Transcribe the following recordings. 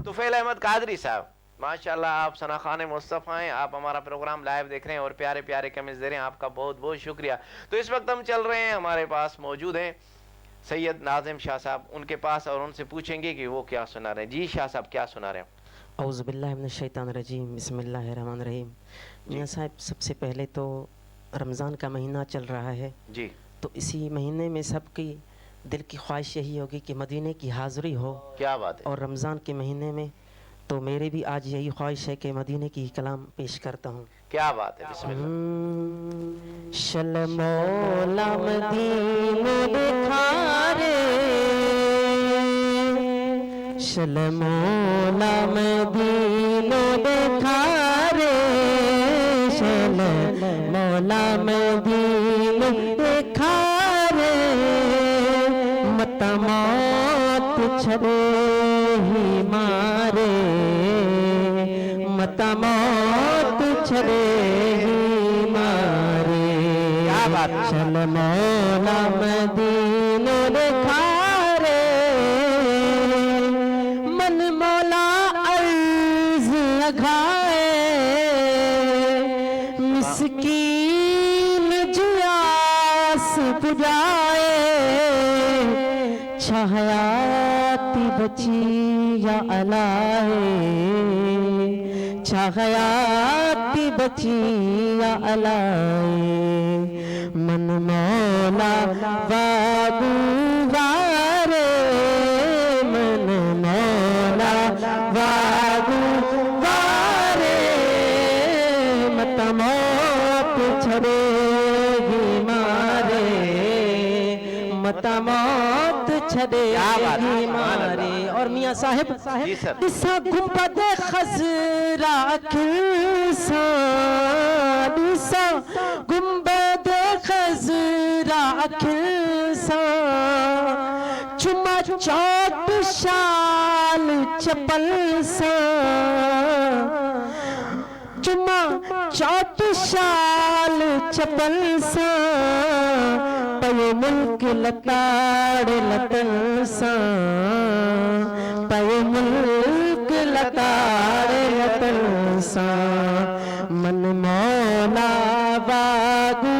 طفیل احمد قادری صاحب ماشاءاللہ آپ ثنا خان مصطفیٰ ہیں, آپ ہمارا پروگرام لائیو دیکھ رہے ہیں اور پیارے پیارے کمنٹس دے رہے ہیں, آپ کا بہت بہت شکریہ. تو اس وقت ہم چل رہے ہیں, ہمارے پاس موجود ہیں سید ناظم شاہ صاحب, ان کے پاس اور ان سے پوچھیں گے کہ وہ کیا سنا رہے ہیں. جی شاہ صاحب کیا سنا رہے ہیں؟ اعوذ باللہ من الشیطان الرجیم, بسم اللہ الرحمن الرحیم. میاں صاحب سب سے پہلے تو رمضان کا مہینہ چل رہا ہے جی, تو اسی مہینے میں سب کی دل کی خواہش یہی ہوگی کہ مدینے کی حاضری ہو. کیا بات ہے. اور رمضان کے مہینے میں تو میری بھی آج یہی خواہش ہے کہ مدینے کی کلام پیش کرتا ہوں. کیا بات ہے, بسم اللہ. شل مولا مدینہ دکھا رے, شل مولا مدینہ دکھا رے, شل مولا مدینہ دکھا رے, مت موت چھڑے ہی مارے, مت موت چھڑے ہی مارے. کیا بات ہے. چل مولا مدینہ دکھا رے, من مولا عرض لگائے, مسکین جیاس بجائے, چھحیاتی بچی یا علائے, چھحیاتی بچی یا علائے, من مولا وابو وارے, من مولا وابو وارے, مت موت چھڑے ہی مارے, مت موت چھڑے ہی مارے. اور میاں صاحب دسا گنبد خضرا کلسا, دسا گنبد خضرا کلسا, چما چوٹ شال چپل سا, چما چوٹ شال چپل سا, پے ملک لتاڑ لتن سا, پے ملک لتاڑ لتن سا, من مولا واگو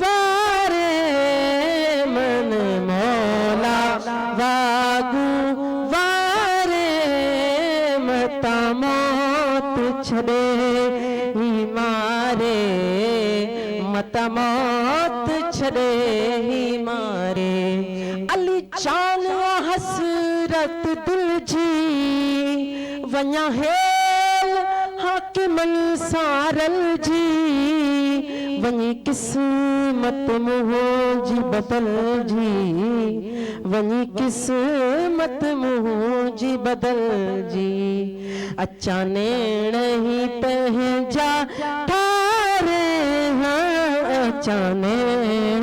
وارے, من مولا واگو وارے, مت موت چھڑے ہی مارے, مت موت چھڑے ہی مارے. علی چان حسرت دل جی ونیا ہے حاکمن سارل جی, ونی قسمت مہو جی بدل جی, ونی قسمت مہو جی بدل جی, اچھا نیڑ ہی پہنجا ٹھارے, اچھا نیڑ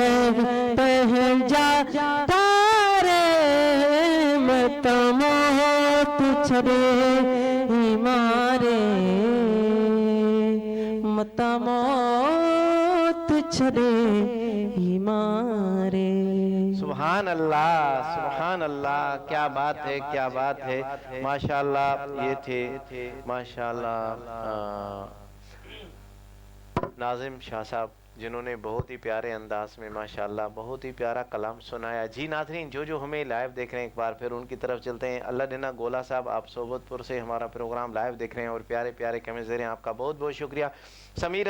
پہنجا ٹھارے, مت موت چھڑے ہی مارے, مت موت چھڑے ہی مارے. سبحان اللہ, سبحان اللہ, کیا بات ہے, کیا بات ہے. ماشاءاللہ یہ تھے ماشاءاللہ ناظم شاہ صاحب, جنہوں نے بہت ہی پیارے انداز میں ماشاءاللہ بہت ہی پیارا کلام سنایا. جی ناظرین, جو ہمیں لائیو دیکھ رہے ہیں ایک بار پھر ان کی طرف چلتے ہیں. اللہ دینا گولا صاحب, آپ صوبت پور سے ہمارا پروگرام لائیو دیکھ رہے ہیں اور پیارے پیارے کمنٹس دے رہے ہیں, آپ کا بہت بہت شکریہ. سمیر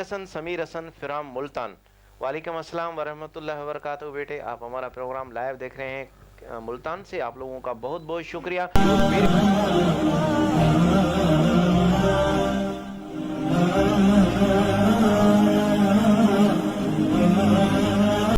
حسن فرام ملتان, وعلیکم السلام ورحمۃ اللہ وبرکاتہ. بیٹے آپ ہمارا پروگرام لائیو دیکھ رہے ہیں ملتان سے, آپ لوگوں کا بہت بہت شکریہ.